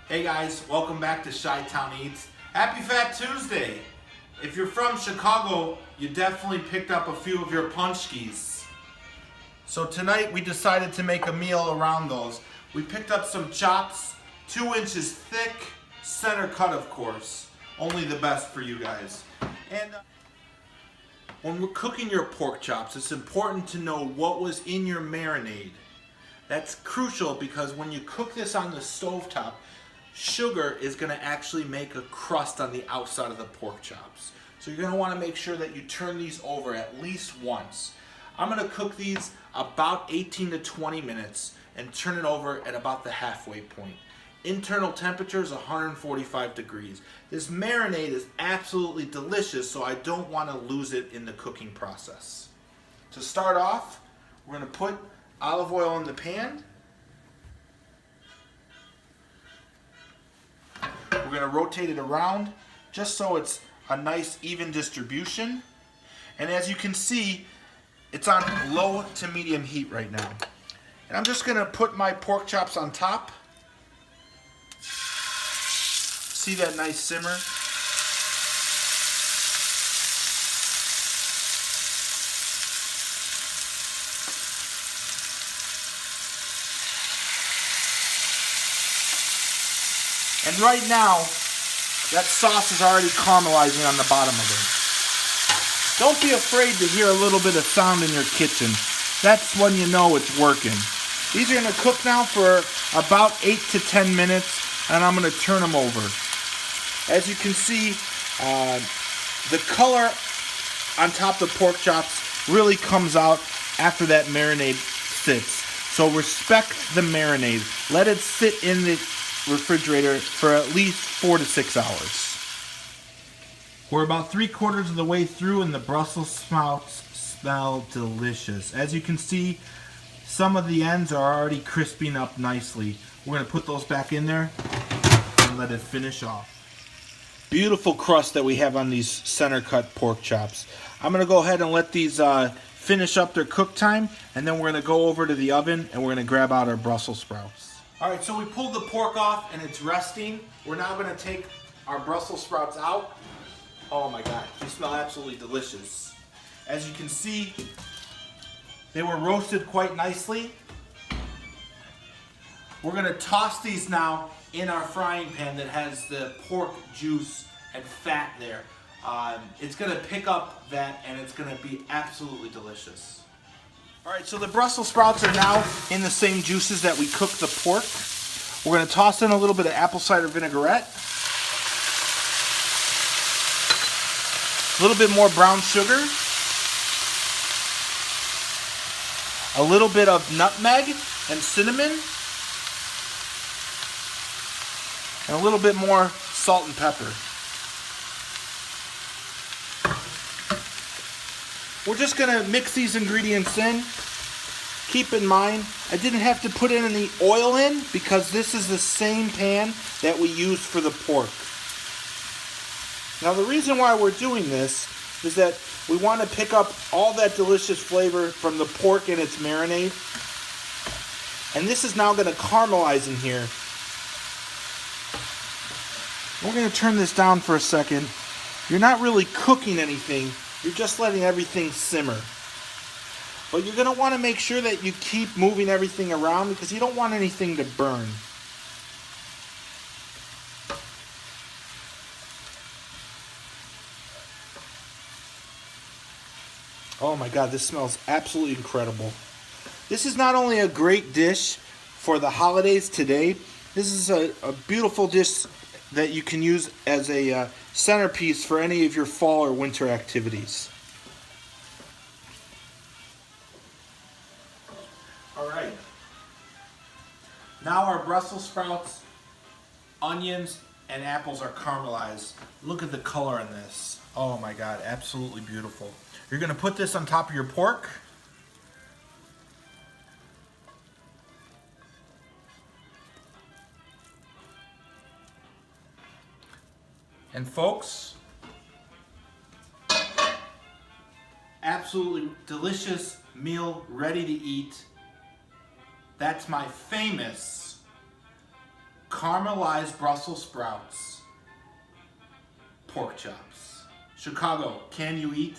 Hey guys, welcome back to Chi-Town Eats. Happy Fat Tuesday! If you're from Chicago, you definitely picked up a few of your Paczkis. So tonight we decided to make a meal around those. We picked up some chops, 2 inches thick, center cut of course. Only the best for you guys. And when we're cooking your pork chops, it's important to know what was in your marinade. That's crucial because when you cook this on the stovetop, sugar is going to actually make a crust on the outside of the pork chops. So you're going to want to make sure that you turn these over at least once. I'm going to cook these about 18 to 20 minutes and turn it over at about the halfway point. Internal temperature is 145 degrees. This marinade is absolutely delicious, so I don't want to lose it in the cooking process. To start off, we're going to put olive oil in the pan. We're going to rotate it around just so it's a nice even distribution. And as you can see, it's on low to medium heat right now. And I'm just going to put my pork chops on top. See that nice simmer? And right now, that sauce is already caramelizing on the bottom of it. Don't be afraid to hear a little bit of sound in your kitchen. That's when you know it's working. These are going to cook now for about 8 to 10 minutes, and I'm going to turn them over. As you can see, the color on top of the pork chops really comes out after that marinade sits. So respect the marinade. Let it sit in the refrigerator for at least 4 to 6 hours. We're about 3/4 of the way through and the Brussels sprouts smell delicious. As you can see, some of the ends are already crisping up nicely. We're going to put those back in there and let it finish off. Beautiful crust that we have on these center cut pork chops. I'm going to go ahead and let these finish up their cook time, and then we're going to go over to the oven and we're going to grab out our Brussels sprouts. Alright, so we pulled the pork off and it's resting. We're now going to take our Brussels sprouts out. Oh my god, they smell absolutely delicious. As you can see, they were roasted quite nicely. We're going to toss these now in our frying pan that has the pork juice and fat there. It's going to pick up that and it's going to be absolutely delicious. Alright, so the Brussels sprouts are now in the same juices that we cooked the pork. We're going to toss in a little bit of apple cider vinaigrette. A little bit more brown sugar. A little bit of nutmeg and cinnamon. And a little bit more salt and pepper. We're just going to mix these ingredients in. Keep in mind, I didn't have to put any oil in because this is the same pan that we used for the pork. Now the reason why we're doing this is that we want to pick up all that delicious flavor from the pork and its marinade. And this is now going to caramelize in here. We're going to turn this down for a second. You're not really cooking anything. You're just letting everything simmer. But you're going to want to make sure that you keep moving everything around because you don't want anything to burn. Oh my god, this smells absolutely incredible. This is not only a great dish for the holidays today, this is a beautiful dish that you can use as a centerpiece for any of your fall or winter activities. Alright, now our Brussels sprouts, onions, and apples are caramelized. Look at the color in this. Oh my god, absolutely beautiful. You're going to put this on top of your pork. And folks, absolutely delicious meal ready to eat. That's my famous Caramelized Brussels sprouts. Pork chops. Chicago, can you eat?